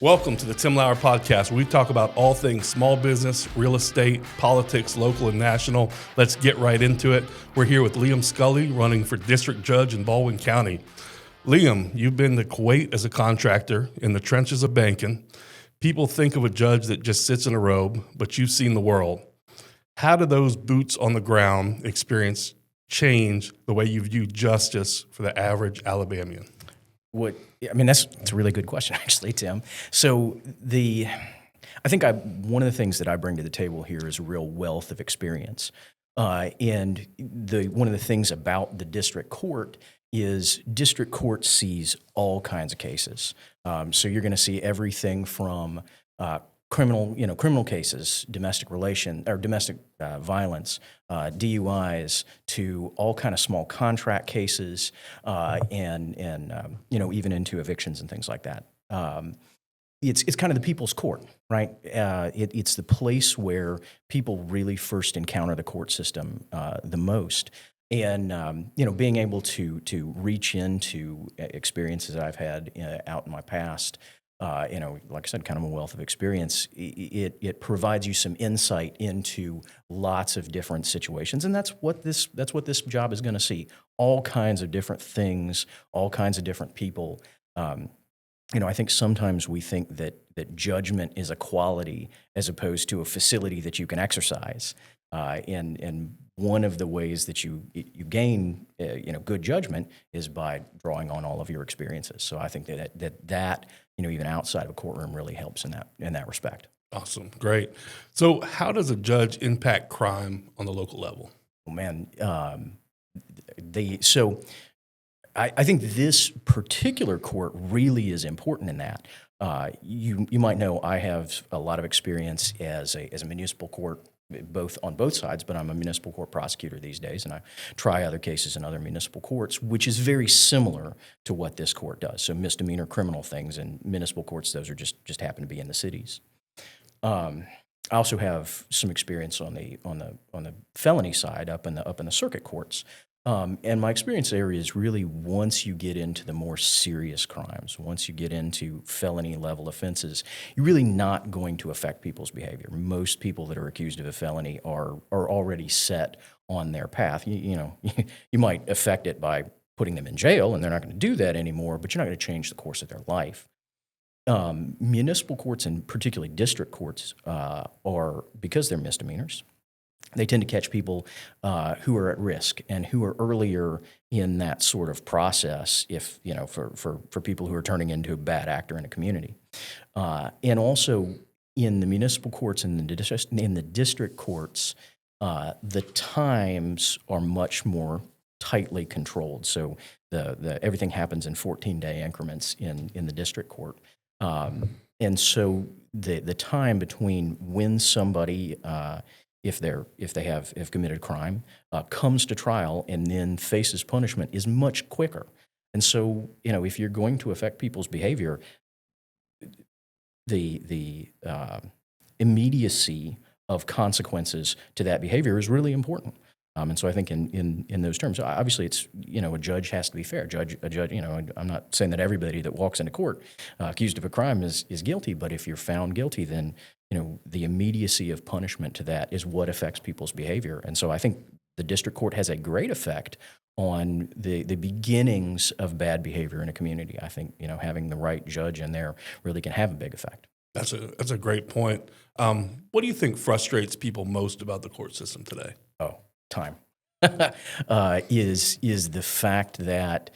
Welcome to the Tim Lauer Podcast, where we talk about all things small business, real estate, politics, local and national. Let's get right into it. We're here with Liam Scully, running for district judge in Baldwin County. Liam, you've been to Kuwait as a contractor, in the trenches of banking. People think of a judge that just sits in a robe, but you've seen the world. How do those boots on the ground experience change the way you view justice for the average Alabamian? That's a really good question, actually, Tim. So I think one of the things that I bring to the table here is a real wealth of experience. And one of the things about the district court is district court sees all kinds of cases. So you're going to see everything from criminal cases, domestic violence, DUIs, to all kind of small contract cases, and even into evictions and things like that. It's kind of the people's court, right? It's the place where people really first encounter the court system the most. And being able to reach into experiences that I've had out in my past. Like I said, kind of a wealth of experience. It provides you some insight into lots of different situations, and that's what this job is going to see. All kinds of different things, all kinds of different people. I think sometimes we think that judgment is a quality as opposed to a facility that you can exercise. And one of the ways that you gain good judgment is by drawing on all of your experiences. So I think that even outside of a courtroom really helps in that respect. Awesome, great. So how does a judge impact crime on the local level? Oh man, I think this particular court really is important in that. You might know I have a lot of experience as a municipal court, on both sides, but I'm a municipal court prosecutor these days, and I try other cases in other municipal courts, which is very similar to what this court does. So misdemeanor criminal things in municipal courts, those are just happen to be in the cities. I also have some experience on the felony side up in the circuit courts. And my experience there is really once you get into the more serious crimes, once you get into felony level offenses, you're really not going to affect people's behavior. Most people that are accused of a felony are already set on their path. You might affect it by putting them in jail, and they're not going to do that anymore, but you're not going to change the course of their life. Municipal courts, and particularly district courts, are, because they're misdemeanors, they tend to catch people who are at risk and who are earlier in that sort of process. If for people who are turning into a bad actor in a community, and also in the municipal courts and in the district courts, the times are much more tightly controlled. So everything happens in 14-day increments in the district court, and so the time between when somebody if they have committed a crime, comes to trial and then faces punishment is much quicker. And so, if you're going to affect people's behavior, the immediacy of consequences to that behavior is really important. And so I think in those terms, obviously it's, a judge has to be fair. A judge, I'm not saying that everybody that walks into court accused of a crime is guilty, but if you're found guilty, then, the immediacy of punishment to that is what affects people's behavior. And so I think the district court has a great effect on the beginnings of bad behavior in a community. I think, having the right judge in there really can have a big effect. That's a great point. What do you think frustrates people most about the court system today? Time is the fact that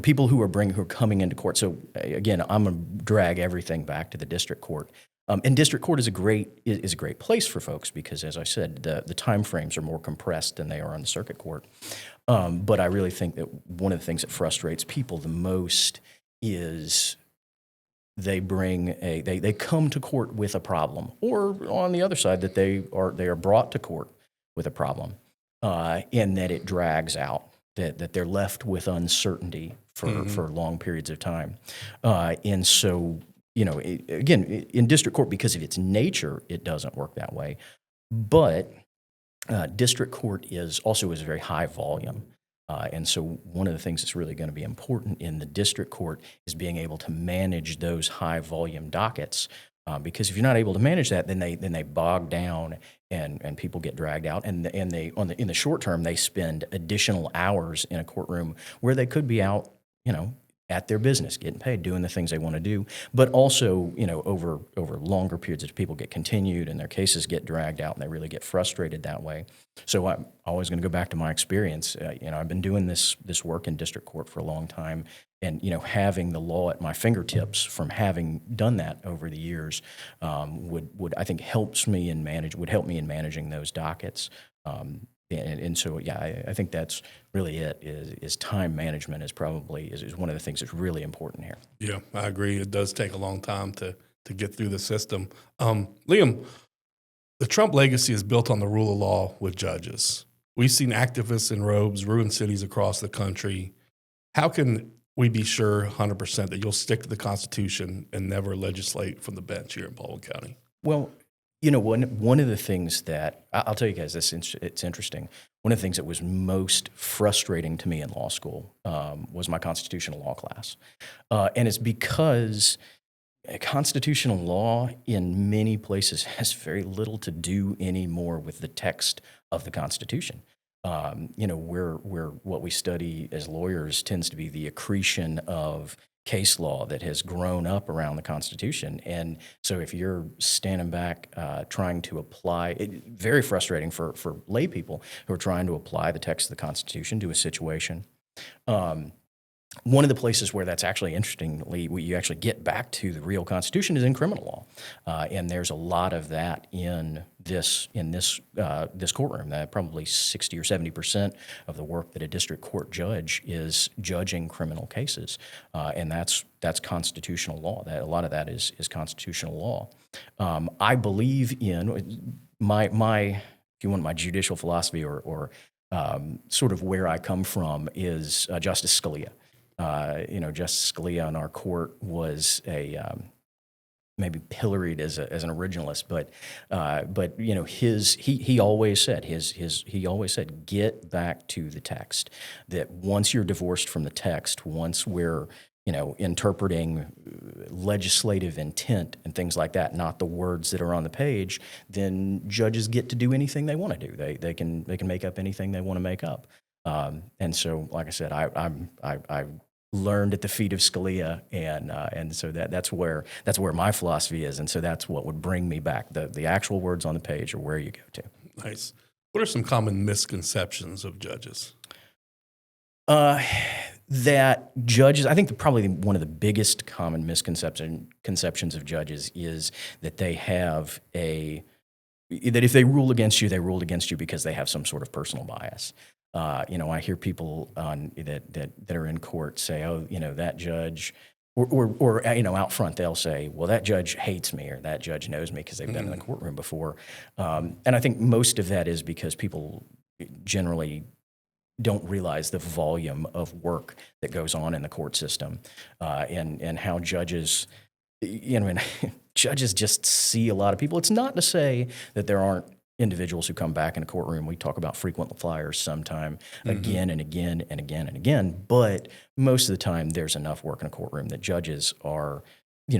people who are coming into court. So again, I'm going to drag everything back to the district court, and district court is a great place for folks because, as I said, the time frames are more compressed than they are on the circuit court. But I really think that one of the things that frustrates people the most is they come to court with a problem, or on the other side that they are brought to court with a problem. And that it drags out, that they're left with uncertainty for long periods of time. And so, again, in district court, because of its nature, it doesn't work that way. But district court is very high volume. And so one of the things that's really going to be important in the district court is being able to manage those high volume dockets. Because if you're not able to manage that, then they bog down and people get dragged out, and they in the short term they spend additional hours in a courtroom where they could be out, at their business, getting paid, doing the things they want to do, but also, over longer periods of people get continued and their cases get dragged out and they really get frustrated that way. So I'm always going to go back to my experience. I've been doing this work in district court for a long time, and having the law at my fingertips from having done that over the years would I think would help me in managing those dockets. And so, yeah, I think that's really it. Is time management is one of the things that's really important here. Yeah, I agree. It does take a long time to get through the system. Liam, the Trump legacy is built on the rule of law with judges. We've seen activists in robes ruin cities across the country. How can we be sure 100% that you'll stick to the Constitution and never legislate from the bench here in Baldwin County? Well, one of the things that I'll tell you guys, it's interesting. One of the things that was most frustrating to me in law school was my constitutional law class, and it's because constitutional law in many places has very little to do anymore with the text of the Constitution. Where what we study as lawyers tends to be the accretion of case law that has grown up around the Constitution. And so if you're standing back trying to apply, very frustrating for lay people who are trying to apply the text of the Constitution to a situation. One of the places where that's actually interestingly, where you actually get back to the real Constitution is in criminal law, and there's a lot of that in this courtroom. That probably 60 or 70% of the work that a district court judge is judging criminal cases, and that's constitutional law. That a lot of that is constitutional law. I believe in my if you want my judicial philosophy or sort of where I come from is Justice Scalia. Justice Scalia on our court was maybe pilloried as an originalist, but he always said get back to the text. That once you're divorced from the text, once we're interpreting legislative intent and things like that, not the words that are on the page, then judges get to do anything they want to do. They can make up anything they want to make up. And so, like I said, I learned at the feet of Scalia, and so that's where my philosophy is, and so that's what would bring me back. The actual words on the page are where you go to. Nice. What are some common misconceptions of judges? That judges, I think probably one of the biggest common misconceptions of judges is that they have that if they rule against you, they ruled against you because they have some sort of personal bias. I hear people that are in court say, "Oh, that judge," or out front they'll say, "Well, that judge hates me," or "That judge knows me," because they've been in the courtroom before. And I think most of that is because people generally don't realize the volume of work that goes on in the court system, and how judges, judges just see a lot of people. It's not to say that there aren't individuals who come back in a courtroom. We talk about frequent flyers sometime, again and again and again and again, but most of the time there's enough work in a courtroom that judges are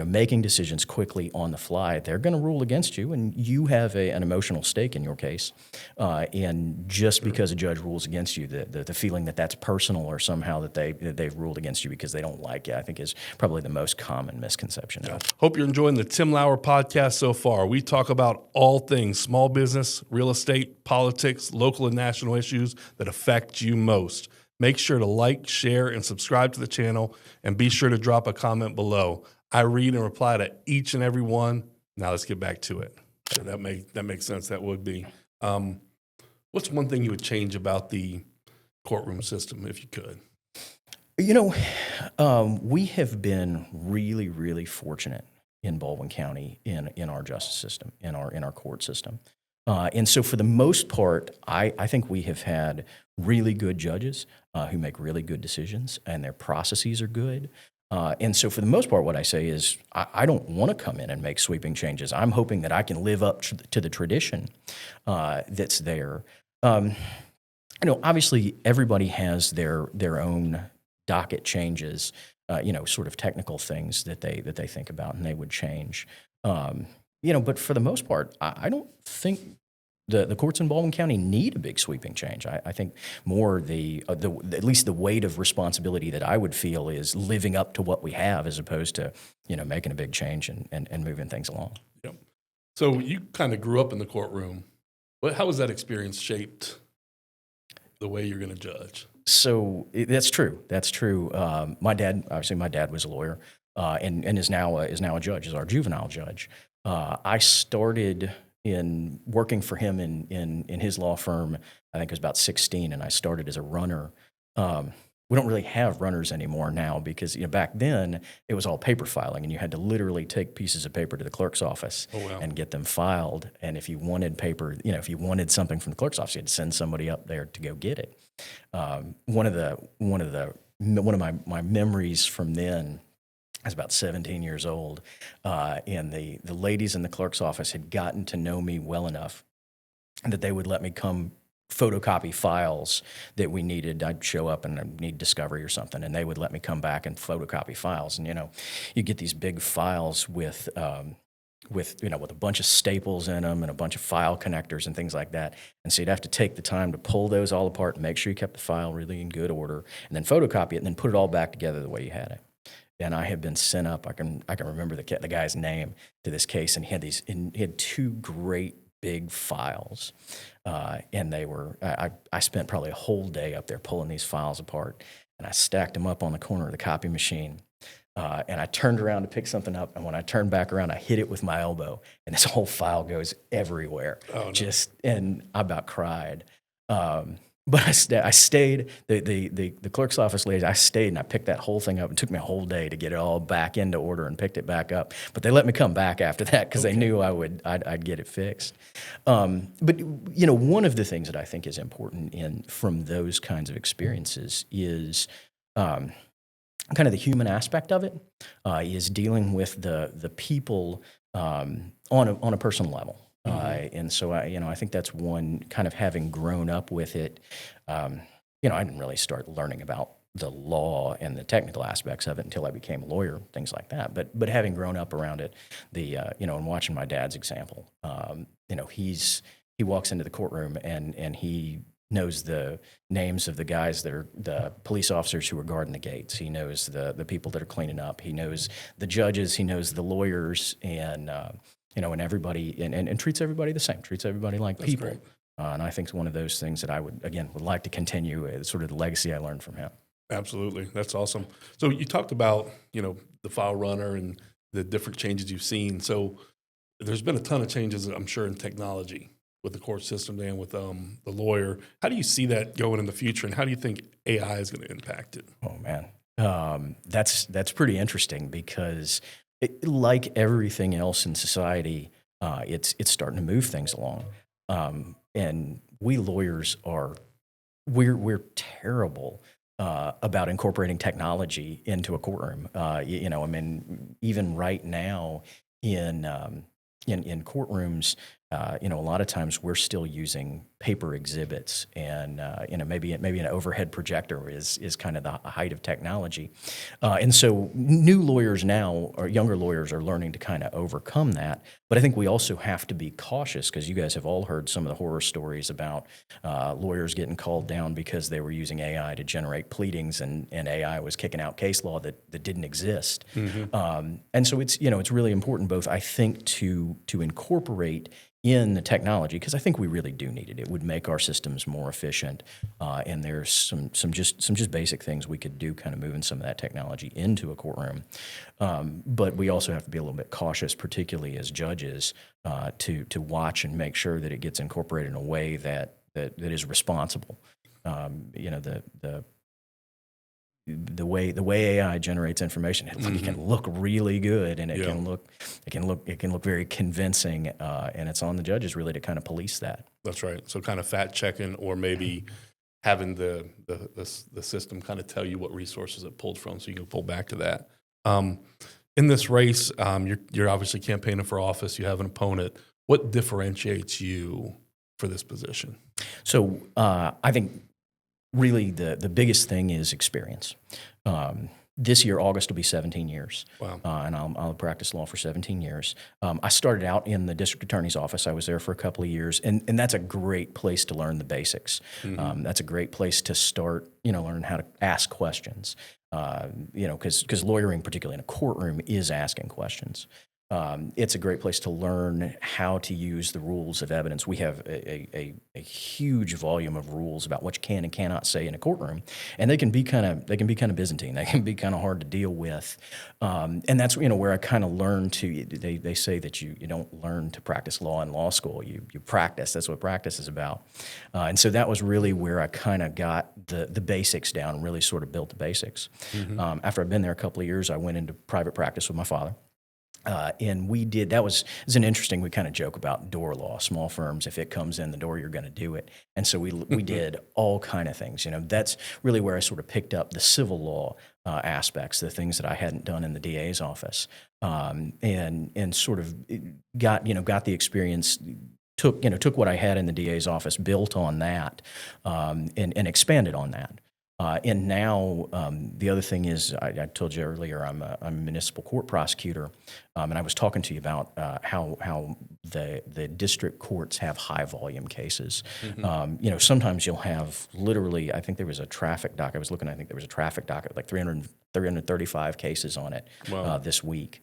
making decisions quickly on the fly. They're going to rule against you, and you have an emotional stake in your case. And just because a judge rules against you, the feeling that that's personal or somehow that they've ruled against you because they don't like you, I think is probably the most common misconception. Yeah. Hope you're enjoying the Tim Lauer podcast so far. We talk about all things small business, real estate, politics, local and national issues that affect you most. Make sure to like, share, and subscribe to the channel, and be sure to drop a comment below. I read and reply to each and every one. Now let's get back to it. So that makes sense. That would be. What's one thing you would change about the courtroom system if you could? We have been really, really fortunate in Baldwin County in our justice system, in our court system. And so for the most part, I think we have had really good judges who make really good decisions, and their processes are good. And so for the most part, what I say is I don't want to come in and make sweeping changes. I'm hoping that I can live up to the tradition that's there. Obviously everybody has their own docket changes, sort of technical things that they think about and they would change. But for the most part, I don't think the courts in Baldwin County need a big sweeping change. I think more the at least the weight of responsibility that I would feel is living up to what we have as opposed to making a big change and moving things along. Yep. So you kind of grew up in the courtroom. How was that experience shaped the way you're going to judge? So that's true. That's true. My dad was a lawyer and is now a judge, is our juvenile judge. I started in working for him in his law firm. I think it was about 16, and I started as a runner. We don't really have runners anymore now because back then it was all paper filing, and you had to literally take pieces of paper to the clerk's office and get them filed. And if you wanted paper, if you wanted something from the clerk's office, you had to send somebody up there to go get it. One of my memories from then, I was about 17 years old, and the ladies in the clerk's office had gotten to know me well enough that they would let me come photocopy files that we needed. I'd show up and I'd need discovery or something, and they would let me come back and photocopy files. And you get these big files with a bunch of staples in them and a bunch of file connectors and things like that. And so you'd have to take the time to pull those all apart and make sure you kept the file really in good order, and then photocopy it and then put it all back together the way you had it. And I have been sent up. I can remember the guy's name to this case, and he had two great big files, and they were. I spent probably a whole day up there pulling these files apart, and I stacked them up on the corner of the copy machine. And I turned around to pick something up, and when I turned back around, I hit it with my elbow, and this whole file goes everywhere. Oh, no. And I about cried. But I stayed. The clerk's office lady, I stayed, and I picked that whole thing up. It took me a whole day to get it all back into order and picked it back up. But they let me come back after that because they knew I'd get it fixed. But one of the things that I think is important from those kinds of experiences is kind of the human aspect of it, is dealing with the people on a personal level. And so I think that's one, kind of having grown up with it. I didn't really start learning about the law and the technical aspects of it until I became a lawyer, things like that. But having grown up around it, and watching my dad's example, he walks into the courtroom and he knows the names of the guys that are the police officers who are guarding the gates. He knows the people that are cleaning up. He knows the judges. He knows the lawyers, and and everybody, and treats everybody the same. Treats everybody like That's people. great. And I think it's one of those things that I would like to continue. Sort of the legacy I learned from him. Absolutely. That's awesome. So you talked about, the file runner and the different changes you've seen. So there's been a ton of changes, I'm sure, in technology with the court system and with the lawyer. How do you see that going in the future, and how do you think AI is going to impact it? Oh man, that's pretty interesting because like everything else in society, it's starting to move things along. And we lawyers we're terrible about incorporating technology into a courtroom. Even right now in courtrooms, a lot of times we're still using paper exhibits, and maybe an overhead projector is kind of the height of technology, and so new lawyers now, or younger lawyers, are learning to kind of overcome that. But I think we also have to be cautious, because you guys have all heard some of the horror stories about lawyers getting called down because they were using AI to generate pleadings, and AI was kicking out case law that didn't exist. Mm-hmm. And so it's really important, both I think to incorporate in the technology, because I think we really do need it. It would make our systems more efficient, and there's some just basic things we could do, kind of moving some of that technology into a courtroom. But we also have to be a little bit cautious, particularly as judges, to watch and make sure that it gets incorporated in a way that is responsible. The way AI generates information, it can look really good, and it can look very convincing, and it's on the judges really to kind of police that. That's right. So kind of fact checking, or maybe having the system kind of tell you what resources it pulled from, so you can pull back to that. In this race, you're obviously campaigning for office. You have an opponent. What differentiates you for this position? So I think really the biggest thing is experience. This year, August will be 17 years. Wow. And I'll practice law for 17 years. I started out in the district attorney's office. I was there for a couple of years, and that's a great place to learn the basics. That's a great place to start, learn how to ask questions. Because lawyering, particularly in a courtroom, is asking questions. It's a great place to learn how to use the rules of evidence. We have a huge volume of rules about what you can and cannot say in a courtroom, and they can be kind of Byzantine. They can be kind of hard to deal with, and that's where I kind of learned to. They say that you don't learn to practice law in law school. You practice. That's what practice is about, and so that was really where I kind of got the basics down and really sort of built the basics. After I'd been there a couple of years, I went into private practice with my father. And it was an interesting, we kind of joke about door law, small firms, if it comes in the door, you're going to do it. And so we did all kind of things. That's really where I sort of picked up the civil law aspects, the things that I hadn't done in the DA's office, and sort of got the experience, took what I had in the DA's office, built on that, and expanded on that. And now the other thing is, I told you earlier, I'm a municipal court prosecutor, and I was talking to you about how the district courts have high volume cases. Sometimes you'll have literally, I think there was a traffic docket. I was looking, I think there was a traffic docket, like 335 cases on it this week.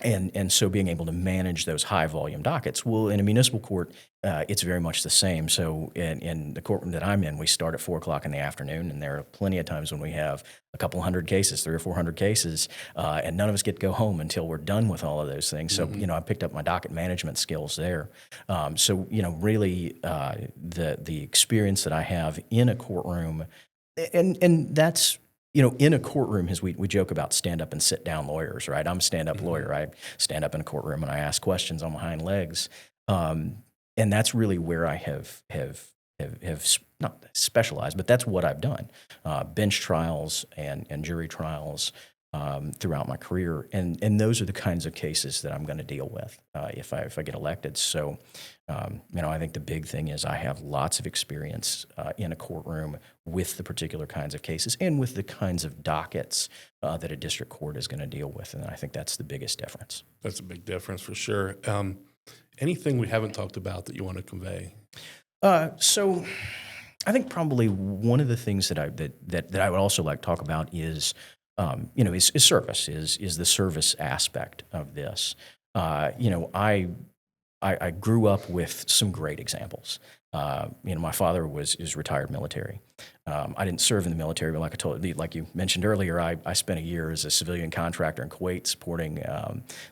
And so being able to manage those high volume dockets, well, in a municipal court, it's very much the same. So in the courtroom that I'm in, we start at 4 o'clock in the afternoon, and there are plenty of times when we have a couple hundred cases, 300 or 400 cases, and none of us get to go home until we're done with all of those things. So, I picked up my docket management skills there. Really the experience that I have in a courtroom, and that's, in a courtroom, as we joke about stand-up and sit-down lawyers, right? I'm a stand-up lawyer. I stand up in a courtroom and I ask questions on my hind legs, and that's really where I have not specialized, but that's what I've done: bench trials and jury trials throughout my career, and those are the kinds of cases that I'm going to deal with if I get elected. So, I think the big thing is I have lots of experience in a courtroom with the particular kinds of cases and with the kinds of dockets that a district court is going to deal with, and I think that's the biggest difference. That's a big difference for sure. Anything we haven't talked about that you want to convey? So, I think probably one of the things that I would also like to talk about is, is service, is the service aspect of this. I grew up with some great examples. My father is retired military. I didn't serve in the military, but like you mentioned earlier, I spent a year as a civilian contractor in Kuwait supporting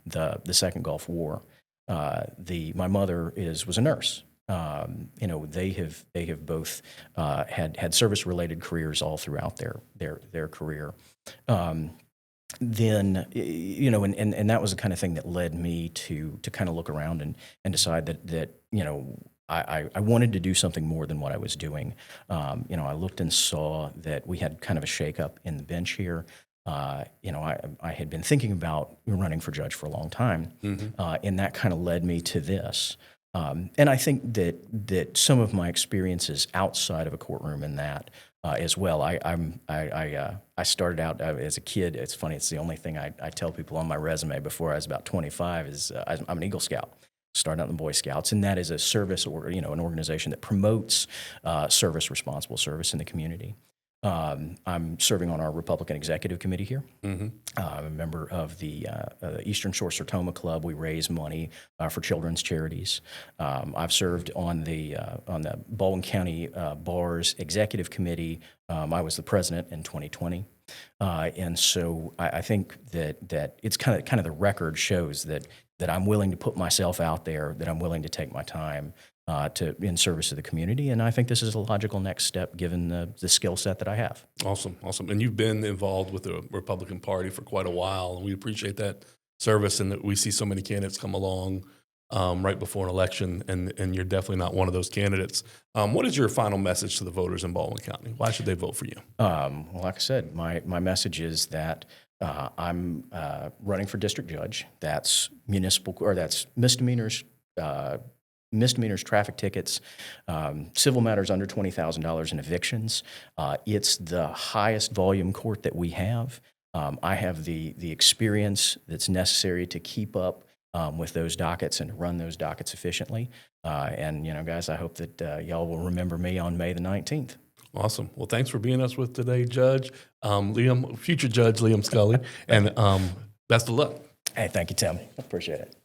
the Second Gulf War. My mother was a nurse. They have both had service-related careers all throughout their career. Then, and that was the kind of thing that led me to kind of look around and decide that I wanted to do something more than what I was doing. I looked and saw that we had kind of a shakeup in the bench here. I had been thinking about running for judge for a long time, and that kind of led me to this. And I think that some of my experiences outside of a courtroom in that as well. I started out as a kid. It's funny. It's the only thing I tell people on my resume before I was about 25 is I'm an Eagle Scout. Started out in the Boy Scouts, and that is a service or an organization that promotes responsible service in the community. I'm serving on our Republican Executive Committee here. I'm a member of the Eastern Shore Sertoma Club. We raise money for children's charities. I've served on the Baldwin County Bar's Executive Committee. I was the president in 2020. And so I think that it's kind of the record shows that I'm willing to put myself out there, that I'm willing to take my time in service of the community, and I think this is a logical next step given the skill set that I have. Awesome. And you've been involved with the Republican Party for quite a while, and we appreciate that service, and that we see so many candidates come along right before an election, and you're definitely not one of those candidates. What is your final message to the voters in Baldwin County? Why should they vote for you? Well, like I said, my message is that I'm running for district judge. That's municipal, or that's misdemeanors, misdemeanors, traffic tickets, civil matters under $20,000 in evictions. It's the highest volume court that we have. I have the experience that's necessary to keep up with those dockets and run those dockets efficiently. And, guys, I hope that y'all will remember me on May the 19th. Awesome. Well, thanks for being us with today, Judge future Judge Liam Scully, and best of luck. Hey, thank you, Tim. Appreciate it.